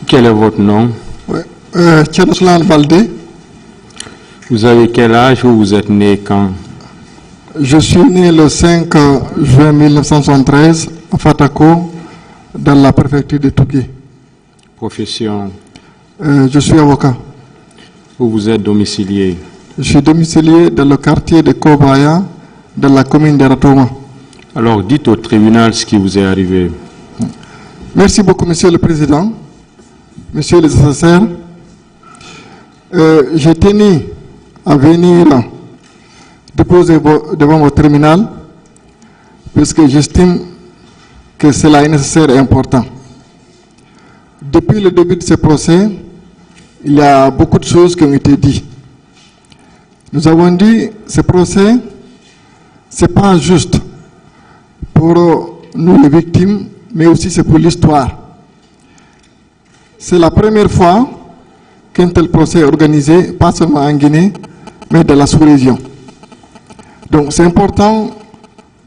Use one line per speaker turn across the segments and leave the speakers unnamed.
Quel est votre nom?
Tchénoslan Baldé.
Vous avez quel âge ou vous êtes né quand?
Je suis né le 5 juin 1973 à Fatako, dans la préfecture de Tougué.
Profession?
Je suis avocat.
Où vous êtes domicilié?
Je suis domicilié dans le quartier de Kobaya, dans la commune de Ratoma.
Alors dites au tribunal ce qui vous est arrivé.
Merci beaucoup, Monsieur le Président, Monsieur les assesseurs. J'ai tenu à venir déposer devant votre tribunal puisque j'estime que cela est nécessaire et important. Depuis le début de ce procès, il y a beaucoup de choses qui ont été dites. Nous avons dit que ce procès, ce n'est pas juste pour nous les victimes, mais aussi c'est pour l'histoire. C'est la première fois qu'un tel procès est organisé, pas seulement en Guinée, mais dans la sous-région. Donc c'est important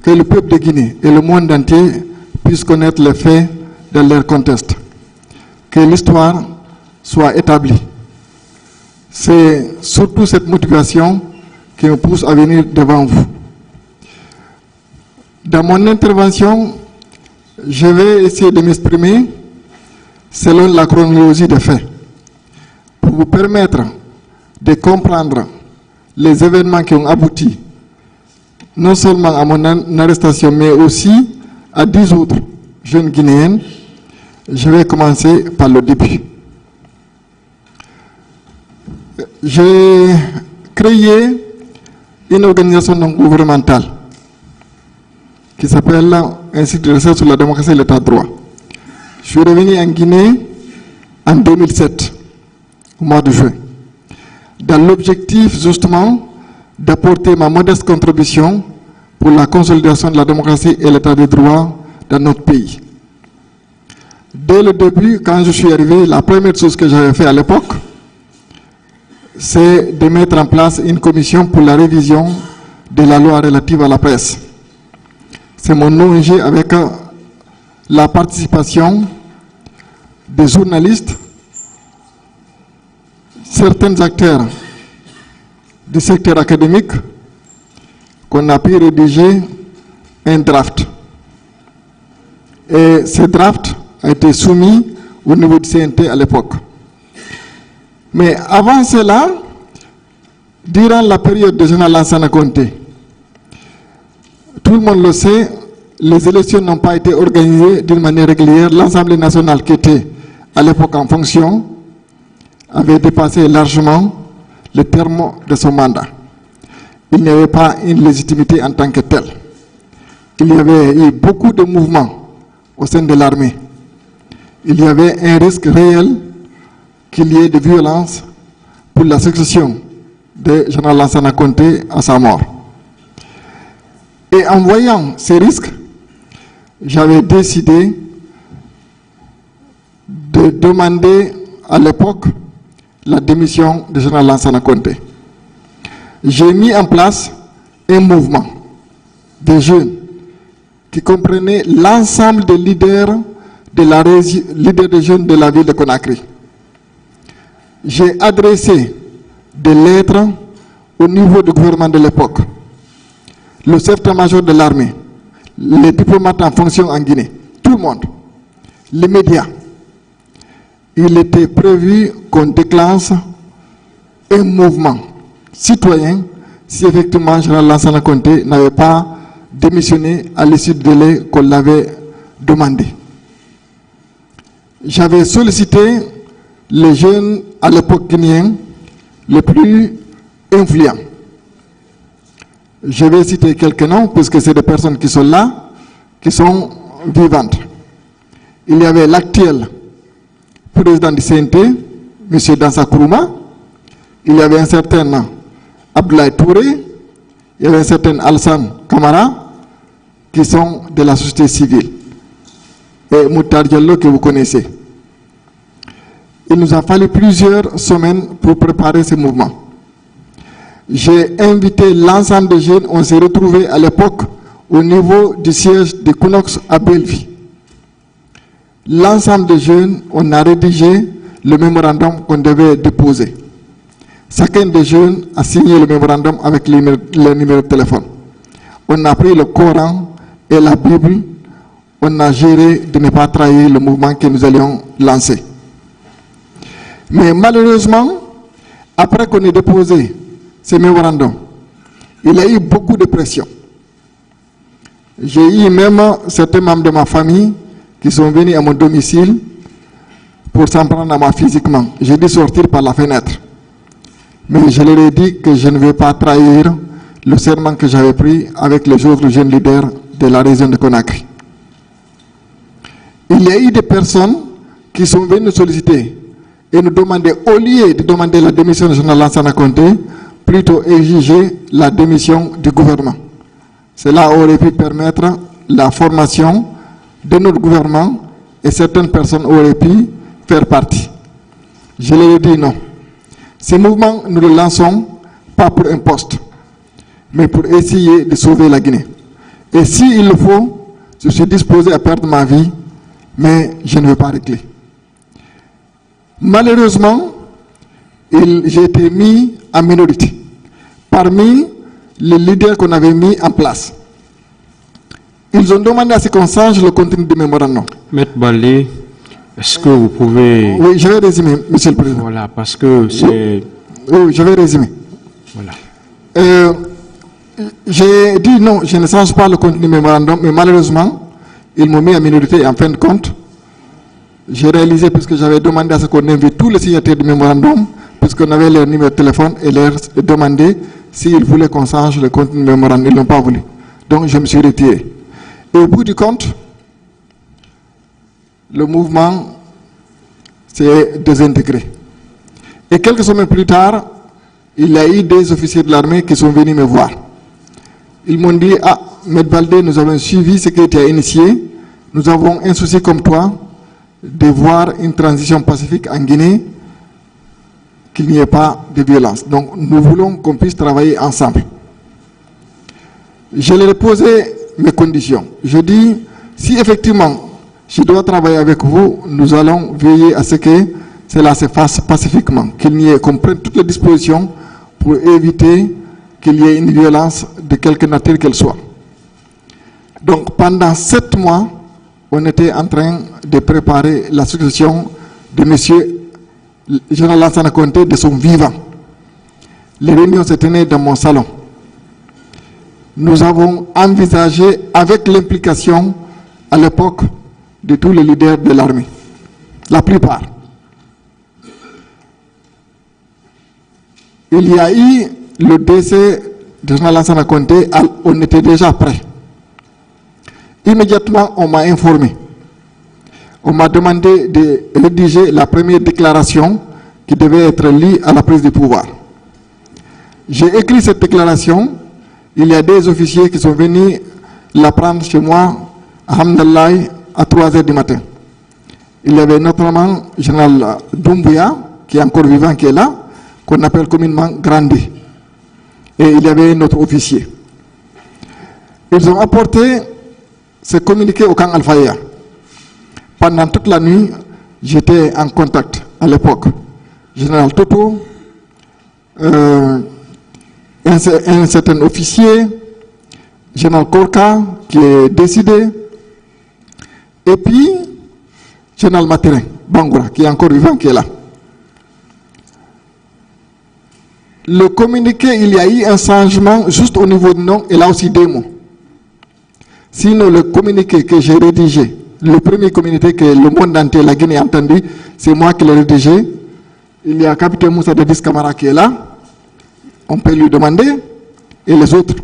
que le peuple de Guinée et le monde entier puissent connaître les faits dans leur contexte. Que l'histoire soit établie. C'est surtout cette motivation qui me pousse à venir devant vous. Dans mon intervention, je vais essayer de m'exprimer selon la chronologie des faits, pour vous permettre de comprendre les événements qui ont abouti non seulement à mon arrestation, mais aussi à 10 autres jeunes Guinéennes. Je vais commencer par le début. J'ai créé une organisation non gouvernementale qui s'appelle Institut de recherche sur la démocratie et l'état de droit. Je suis revenu en Guinée en 2007, au mois de juin, dans l'objectif justement d'apporter ma modeste contribution pour la consolidation de la démocratie et l'état de droit dans notre pays. Dès le début, quand je suis arrivé, la première chose que j'avais fait à l'époque, c'est de mettre en place une commission pour la révision de la loi relative à la presse. C'est mon ONG avec la participation des journalistes, certains acteurs du secteur académique, qu'on a pu rédiger un draft. Et ce draft a été soumis au niveau du CNT à l'époque. Mais avant cela, durant la période de Général Lansana Conté, tout le monde le sait, les élections n'ont pas été organisées d'une manière régulière. L'Assemblée nationale qui était à l'époque en fonction avait dépassé largement le terme de son mandat. Il n'y avait pas une légitimité en tant que telle. Il y avait eu beaucoup de mouvements au sein de l'armée. Il y avait un risque réel qu'il y ait de violence pour la succession de Général Lansana Conté à sa mort. Et en voyant ces risques, j'avais décidé de demander à l'époque la démission de Général Lansana Conté. J'ai mis en place un mouvement de jeunes qui comprenait l'ensemble des leaders des jeunes de la ville de Conakry. J'ai adressé des lettres au niveau du gouvernement de l'époque, le chef d'état-major de l'armée, les diplomates en fonction en Guinée, tout le monde, les médias. Il était prévu qu'on déclenche un mouvement citoyen si effectivement Général Lansana Conté n'avait pas démissionné à l'issue du délai qu'on l'avait demandé. J'avais sollicité les jeunes à l'époque guinéens les plus influents. Je vais citer quelques noms, puisque c'est des personnes qui sont là, qui sont vivantes. Il y avait l'actuel président du CNT, M. Dansa Kourouma. Il y avait un certain Abdoulaye Touré. Il y avait un certain Alassane Camara, qui sont de la société civile. Et Moutar Diallo, que vous connaissez. Il nous a fallu plusieurs semaines pour préparer ce mouvement. J'ai invité l'ensemble des jeunes, on s'est retrouvés à l'époque au niveau du siège de Kunox à Belleville. l'ensemble des jeunes, on a rédigé le mémorandum qu'on devait déposer. Chacun des jeunes a signé le mémorandum avec le numéro de téléphone. On a pris le Coran et la Bible. On a géré de ne pas trahir le mouvement que nous allions lancer. Mais malheureusement, après qu'on ait déposé ces mémorandums, il y a eu beaucoup de pression. J'ai eu même certains membres de ma famille qui sont venus à mon domicile pour s'en prendre à moi physiquement. J'ai dû sortir par la fenêtre. Mais je leur ai dit que je ne vais pas trahir le serment que j'avais pris avec les autres jeunes leaders de la région de Conakry. Il y a eu des personnes qui sont venues nous solliciter et nous demander, au lieu de demander la démission de Général Lansana Conté, plutôt exiger la démission du gouvernement. Cela aurait pu permettre la formation de notre gouvernement et certaines personnes auraient pu faire partie. Je leur ai dit non. Ces mouvements, nous le lançons pas pour un poste, mais pour essayer de sauver la Guinée. Et s'il le faut, je suis disposé à perdre ma vie, mais je ne veux pas reculer. Malheureusement, j'ai été mis en minorité parmi les leaders qu'on avait mis en place. Ils ont demandé à ce qu'on change le contenu du mémorandum.
Maître Baldé, est-ce que vous pouvez...
Oui, je vais résumer, Monsieur le Président.
Voilà, parce que c'est...
Oui, je vais résumer.
Voilà.
J'ai dit non, je ne change pas le contenu du mémorandum, mais malheureusement, ils m'ont mis en minorité et en fin de compte, j'ai réalisé, puisque j'avais demandé à ce qu'on invite tous les signataires du mémorandum, puisqu'on avait leur numéro de téléphone, et leur demandé s'ils voulaient qu'on change le contenu du mémorandum. Ils n'ont pas voulu. Donc je me suis retiré. Et au bout du compte, le mouvement s'est désintégré. Et quelques semaines plus tard, il y a eu des officiers de l'armée qui sont venus me voir. Ils m'ont dit, ah, Maître Baldé, nous avons suivi ce que tu as initié. Nous avons un souci comme toi de voir une transition pacifique en Guinée, qu'il n'y ait pas de violence. Donc nous voulons qu'on puisse travailler ensemble. Je leur ai posé mes conditions. Je dis, si effectivement je dois travailler avec vous, nous allons veiller à ce que cela se fasse pacifiquement, qu'il n'y ait qu'on prenne toutes les dispositions pour éviter qu'il y ait une violence de quelque nature qu'elle soit. Donc pendant 7 mois, on était en train de préparer la succession de M. Général Lansana Conté de son vivant. Les réunions se tenaient dans mon salon. Nous avons envisagé, avec l'implication à l'époque de tous les leaders de l'armée, la plupart. Il y a eu le décès de Général Lansana Conté, on était déjà prêts. Immédiatement, on m'a informé. On m'a demandé de rédiger la première déclaration qui devait être liée à la prise du pouvoir. J'ai écrit cette déclaration. Il y a des officiers qui sont venus la prendre chez moi, à Hamdallahi, à 3 h du matin. Il y avait notamment le général Doumbouya, qui est encore vivant, qui est là, qu'on appelle communément Grandi. Et il y avait un autre officier. Ils ont apporté ce communiqué au camp Al-Faya. Pendant toute la nuit, j'étais en contact à l'époque. Général Toto, un certain officier, Général Korka, qui est décédé, et puis Général Materin, Bangoura, qui est encore vivant, qui est là. Le communiqué, il y a eu un changement juste au niveau du nom, et là aussi des mots. Sinon, le communiqué que j'ai rédigé, le premier communiqué que le monde entier, la Guinée a entendu, c'est moi qui l'ai rédigé. Il y a capitaine Moussa Dadis Camara qui est là. On peut lui demander. Et les autres.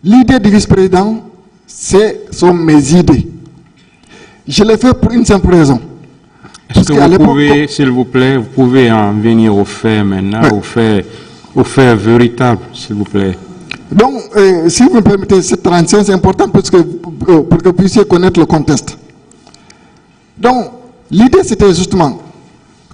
L'idée du vice-président, ce sont mes idées. Je l'ai fait pour une simple raison.
Est-ce que vous pouvez, s'il vous plaît, vous pouvez en venir au fait maintenant, ouais. au fait véritable, s'il vous plaît.
Donc, si vous me permettez, cette transition, c'est important pour que vous puissiez connaître le contexte. Donc, l'idée, c'était justement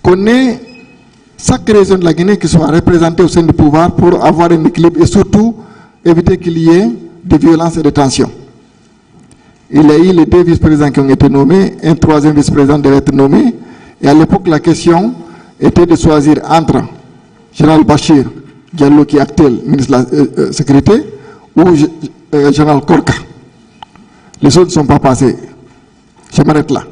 qu'on ait chaque région de la Guinée qui soit représentée au sein du pouvoir pour avoir un équilibre et surtout éviter qu'il y ait de violences et de tensions. il y a eu les 2 vice-présidents qui ont été nommés, un 3e vice-président devait être nommé, et à l'époque la question était de choisir entre Général Bachir Diallo, qui est actuel ministre de la Sécurité, ou Général Korka. Les autres ne sont pas passés. Je m'arrête là.